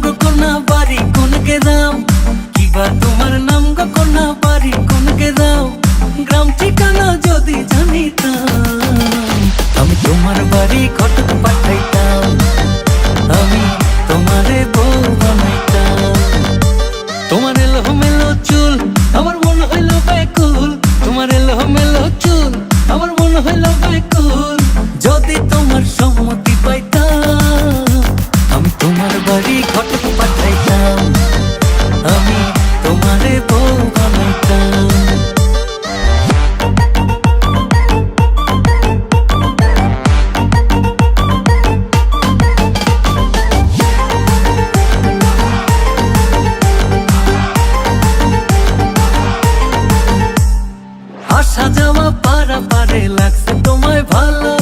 গো কোনা বাড়ি কোন গ্রাম, কিবা তোমার নাম গো কোনা বাড়ি কোন গ্রাম, গ্রাম ঠিকানা যদি জানিতাম আমি তোমার বাড়ি ঘটক পাঠাইতাম, আমি তোমারে বউ বানাইতাম। তোমার এলোমেলো চুল আমার মন হইল ব্যাকুল, তোমার এলোমেলো চুল আমার মন হইল ব্যাকুল, যদি তোমার সম্মতি পাইতাম আমি তোমার বাড়ি ঘটক পাঠাইতাম, আমি তোমারে বউ বানাইতাম। আসা যাওয়া পারাপারে লাগছে তোমায় ভালো,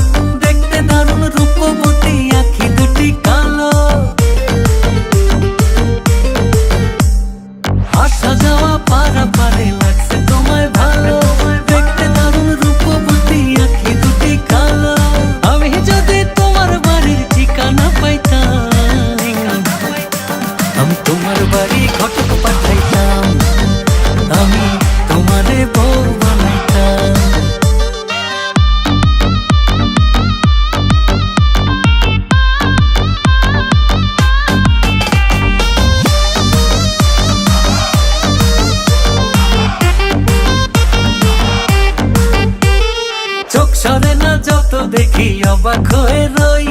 দেখতে দারুণ রূপবতী আঁখি দুটি কালো। আসা যাওয়া পারাপারে লাগছে তোমায় ভালো, দেখতে দারুণ রূপবতী আঁখি দুটি কালো। আমি যদি তোমার বাড়ির ঠিকানা পাইতাম আমি তোমার বাড়ি ঘটক পাঠাইতাম, আমি তোমারে বউ বানাইতাম। চোখ সরে না যত দেখি অবাক হয়ে রই,